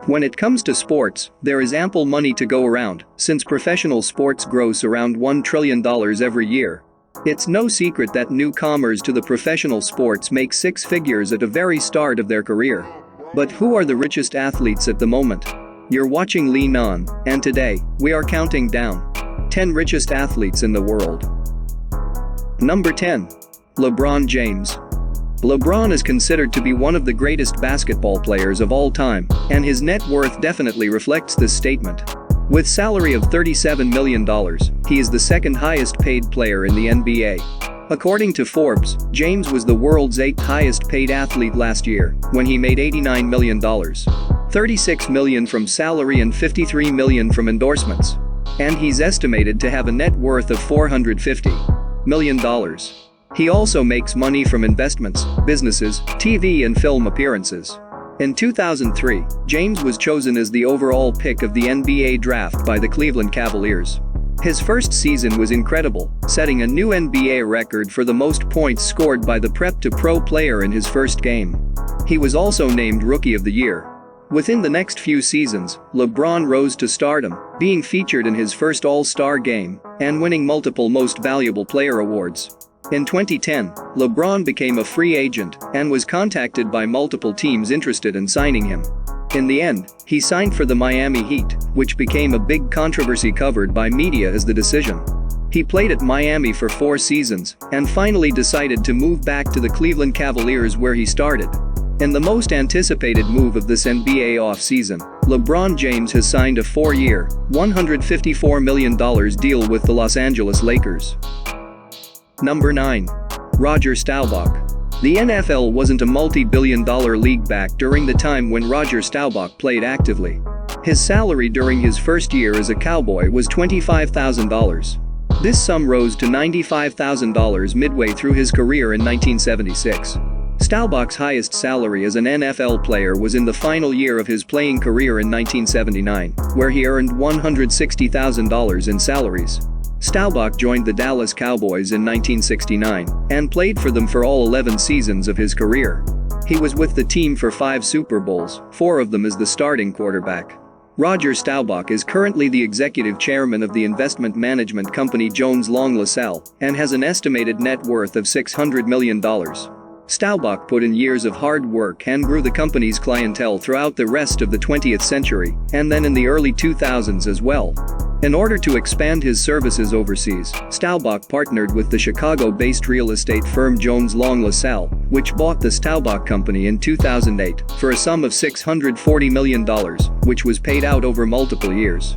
When it comes to sports, there is ample money to go around, since professional sports gross around $1 trillion every year. It's no secret that newcomers to the professional sports make six figures at the very start of their career. But who are the richest athletes at the moment? You're watching Lynon, and today, we are counting down 10 richest athletes in the world. Number 10. LeBron James. LeBron is considered to be one of the greatest basketball players of all time, and his net worth definitely reflects this statement. With salary of $37 million, he is the second highest paid player in the NBA. According to Forbes, James was the world's 8th highest paid athlete last year, when he made $89 million. $36 million from salary and $53 million from endorsements. And he's estimated to have a net worth of $450 million. He also makes money from investments, businesses, TV and film appearances. In 2003, James was chosen as the overall pick of the NBA draft by the Cleveland Cavaliers. His first season was incredible, setting a new NBA record for the most points scored by the prep-to-pro player in his first game. He was also named Rookie of the Year. Within the next few seasons, LeBron rose to stardom, being featured in his first All-Star game and winning multiple Most Valuable Player awards. In 2010, LeBron became a free agent and was contacted by multiple teams interested in signing him. In the end, he signed for the Miami Heat, which became a big controversy covered by media as the decision. He played at Miami for 4 seasons and finally decided to move back to the Cleveland Cavaliers where he started. In the most anticipated move of this NBA offseason, LeBron James has signed a 4-year, $154 million deal with the Los Angeles Lakers. Number 9. Roger Staubach. The NFL wasn't a multi-billion-dollar league back during the time when Roger Staubach played actively. His salary during his first year as a Cowboy was $25,000. This sum rose to $95,000 midway through his career in 1976. Staubach's highest salary as an NFL player was in the final year of his playing career in 1979, where he earned $160,000 in salaries. Staubach joined the Dallas Cowboys in 1969 and played for them for all 11 seasons of his career. He was with the team for 5 Super Bowls, 4 of them as the starting quarterback. Roger Staubach is currently the executive chairman of the investment management company Jones Long LaSalle and has an estimated net worth of $600 million. Staubach put in years of hard work and grew the company's clientele throughout the rest of the 20th century and then in the early 2000s as well. In order to expand his services overseas, Staubach partnered with the Chicago-based real estate firm Jones Long LaSalle, which bought the Staubach Company in 2008 for a sum of $640 million, which was paid out over multiple years.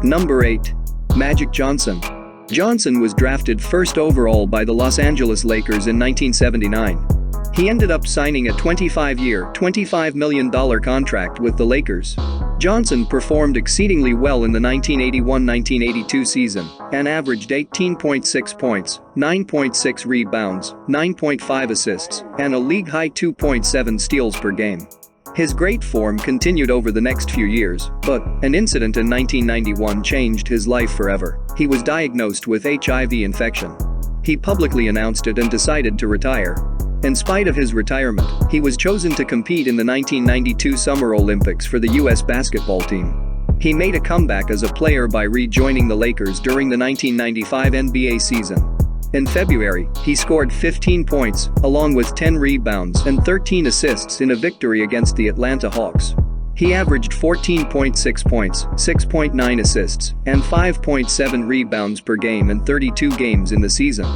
Number 8. Magic Johnson. Johnson was drafted first overall by the Los Angeles Lakers in 1979. He ended up signing a 25-year, $25 million contract with the Lakers. Johnson performed exceedingly well in the 1981-1982 season and averaged 18.6 points, 9.6 rebounds, 9.5 assists, and a league-high 2.7 steals per game. His great form continued over the next few years, but an incident in 1991 changed his life forever. He was diagnosed with HIV infection. He publicly announced it and decided to retire. In spite of his retirement, he was chosen to compete in the 1992 Summer Olympics for the U.S. basketball team. He made a comeback as a player by rejoining the Lakers during the 1995 NBA season. In February, he scored 15 points, along with 10 rebounds and 13 assists in a victory against the Atlanta Hawks. He averaged 14.6 points, 6.9 assists, and 5.7 rebounds per game in 32 games in the season.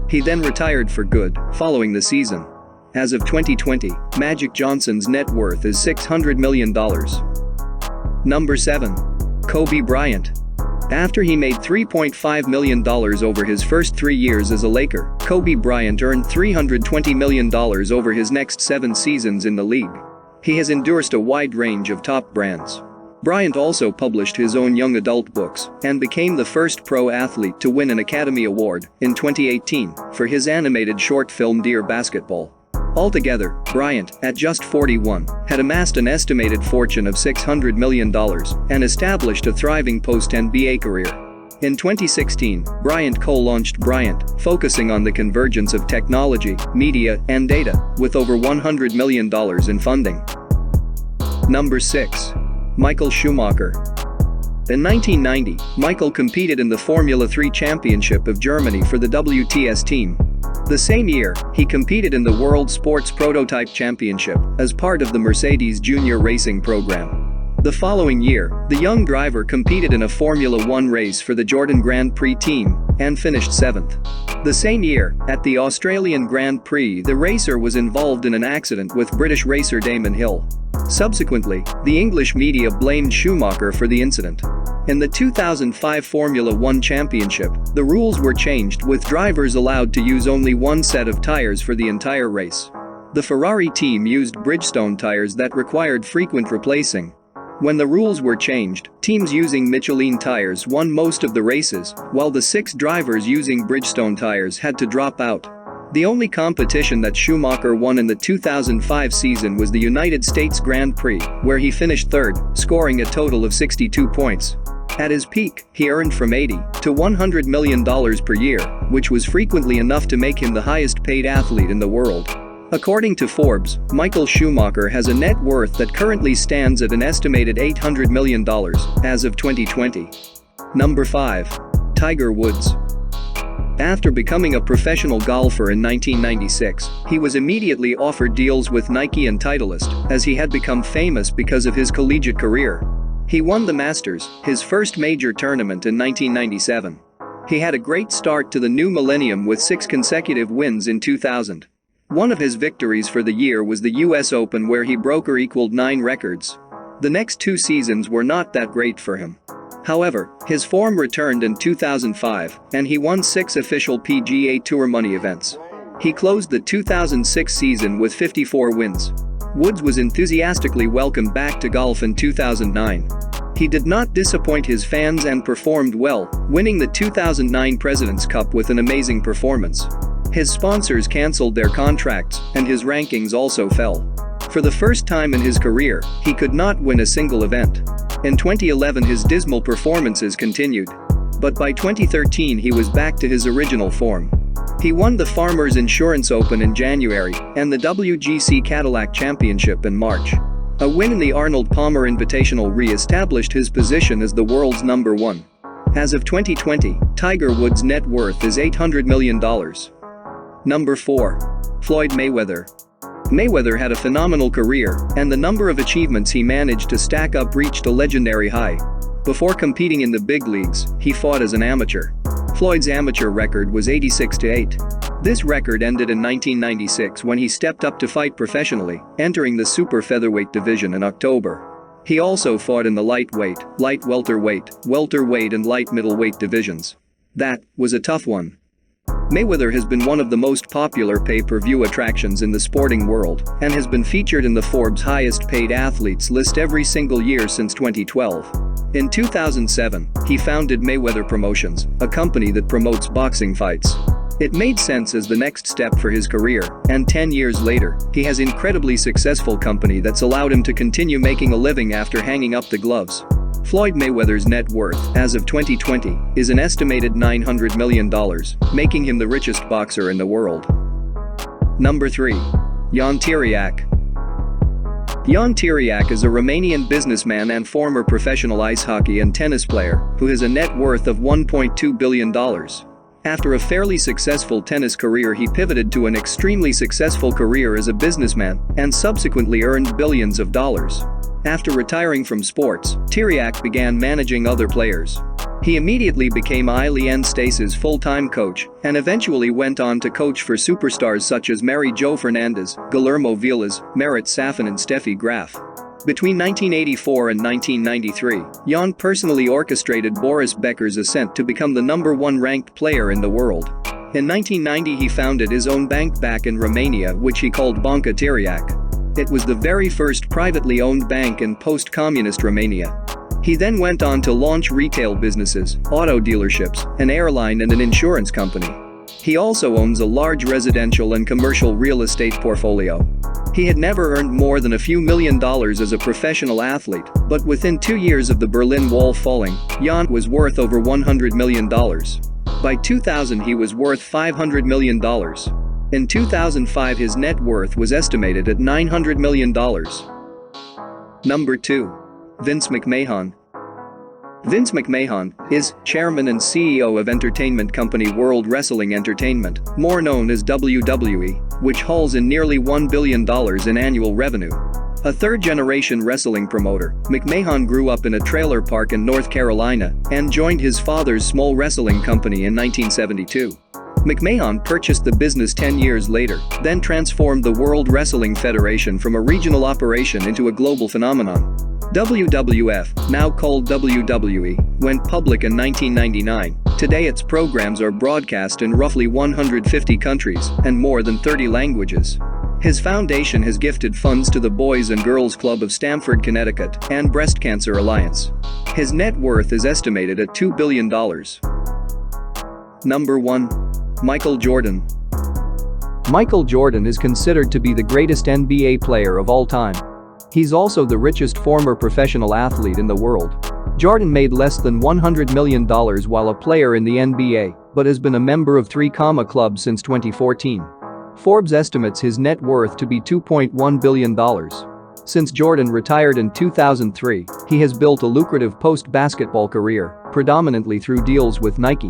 He then retired for good, following the season. As of 2020, Magic Johnson's net worth is $600 million. Number 7. Kobe Bryant. After he made $3.5 million over his first 3 years as a Laker, Kobe Bryant earned $320 million over his next 7 seasons in the league. He has endorsed a wide range of top brands. Bryant also published his own young adult books and became the first pro athlete to win an Academy Award in 2018 for his animated short film Dear Basketball. Altogether, Bryant, at just 41, had amassed an estimated fortune of $600 million and established a thriving post-NBA career. In 2016, Bryant co-launched Bryant, focusing on the convergence of technology, media, and data, with over $100 million in funding. Number 6. Michael Schumacher. In 1990, Michael competed in the Formula 3 Championship of Germany for the WTS team. The same year, he competed in the World Sports Prototype Championship as part of the Mercedes Junior Racing program. The following year, the young driver competed in a Formula 1 race for the Jordan Grand Prix team and finished 7th. The same year, at the Australian Grand Prix, the racer was involved in an accident with British racer Damon Hill. Subsequently, the English media blamed Schumacher for the incident. In the 2005 Formula 1 Championship, the rules were changed with drivers allowed to use only one set of tires for the entire race. The Ferrari team used Bridgestone tires that required frequent replacing. When the rules were changed, teams using Michelin tires won most of the races, while the 6 drivers using Bridgestone tires had to drop out. The only competition that Schumacher won in the 2005 season was the United States Grand Prix, where he finished 3rd, scoring a total of 62 points. At his peak, he earned from $80 to $100 million per year, which was frequently enough to make him the highest-paid athlete in the world. According to Forbes, Michael Schumacher has a net worth that currently stands at an estimated $800 million as of 2020. Number 5. Tiger Woods. After becoming a professional golfer in 1996, he was immediately offered deals with Nike and Titleist, as he had become famous because of his collegiate career. He won the Masters, his first major tournament, in 1997. He had a great start to the new millennium with 6 consecutive wins in 2000. One of his victories for the year was the US Open, where he broke or equaled 9 records. The next 2 seasons were not that great for him. However, his form returned in 2005, and he won 6 official PGA Tour money events. He closed the 2006 season with 54 wins. Woods was enthusiastically welcomed back to golf in 2009. He did not disappoint his fans and performed well, winning the 2009 President's Cup with an amazing performance. His sponsors cancelled their contracts, and his rankings also fell. For the first time in his career, he could not win a single event. In 2011, his dismal performances continued. But by 2013, he was back to his original form. He won the Farmers Insurance Open in January and the WGC Cadillac Championship in March. A win in the Arnold Palmer Invitational re-established his position as the world's number 1. As of 2020, Tiger Woods' net worth is $800 million. Number 4. Floyd Mayweather. Mayweather had a phenomenal career, and the number of achievements he managed to stack up reached a legendary high. Before competing in the big leagues, he fought as an amateur. Floyd's amateur record was 86-8. This record ended in 1996 when he stepped up to fight professionally, entering the super featherweight division in October. He also fought in the lightweight, light welterweight, welterweight and light middleweight divisions. That was a tough one. Mayweather has been one of the most popular pay-per-view attractions in the sporting world and has been featured in the Forbes highest-paid athletes list every single year since 2012. In 2007, he founded Mayweather Promotions, a company that promotes boxing fights. It made sense as the next step for his career, and 10 years later, he has an incredibly successful company that's allowed him to continue making a living after hanging up the gloves. Floyd Mayweather's net worth, as of 2020, is an estimated $900 million, making him the richest boxer in the world. Number 3. Jan Tiriac. Jan Tiriac is a Romanian businessman and former professional ice hockey and tennis player who has a net worth of $1.2 billion. After a fairly successful tennis career, he pivoted to an extremely successful career as a businessman and subsequently earned billions of dollars. After retiring from sports, Tiriac began managing other players. He immediately became Lynon Stace's full-time coach and eventually went on to coach for superstars such as Mary Jo Fernandez, Guillermo Vilas, Marat Safin and Steffi Graf. Between 1984 and 1993, Jan personally orchestrated Boris Becker's ascent to become the number 1 ranked player in the world. In 1990, he founded his own bank back in Romania, which he called Banca Tiriac. It was the very first privately owned bank in post-communist Romania. He then went on to launch retail businesses, auto dealerships, an airline and an insurance company. He also owns a large residential and commercial real estate portfolio. He had never earned more than a few $1 million as a professional athlete, but within 2 years of the Berlin Wall falling, Jan was worth over $100 million. By 2000, he was worth $500 million. In 2005, his net worth was estimated at $900 million. Number 2. Vince McMahon. Vince McMahon is chairman and CEO of entertainment company World Wrestling Entertainment, more known as WWE, which hauls in nearly $1 billion in annual revenue. A third-generation wrestling promoter, McMahon grew up in a trailer park in North Carolina and joined his father's small wrestling company in 1972. McMahon purchased the business 10 years later, then transformed the World Wrestling Federation from a regional operation into a global phenomenon. WWF, now called WWE, went public in 1999. Today its programs are broadcast in roughly 150 countries and more than 30 languages. His foundation has gifted funds to the Boys and Girls Club of Stamford, Connecticut, and Breast Cancer Alliance. His net worth is estimated at $2 billion. Number 1. Michael Jordan. Michael Jordan is considered to be the greatest NBA player of all time. He's also the richest former professional athlete in the world. Jordan made less than $100 million while a player in the NBA, but has been a member of 3 clubs since 2014. Forbes estimates his net worth to be $2.1 billion. Since Jordan retired in 2003, he has built a lucrative post-basketball career, predominantly through deals with Nike.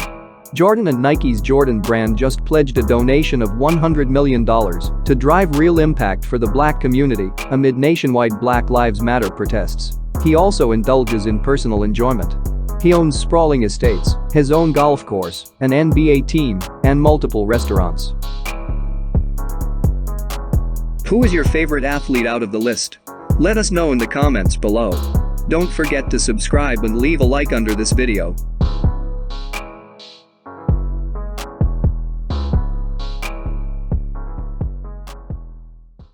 Jordan and Nike's Jordan brand just pledged a donation of $100 million to drive real impact for the black community amid nationwide Black Lives Matter protests. He also indulges in personal enjoyment. He owns sprawling estates, his own golf course, an NBA team, and multiple restaurants. Who is your favorite athlete out of the list? Let us know in the comments below. Don't forget to subscribe and leave a like under this video.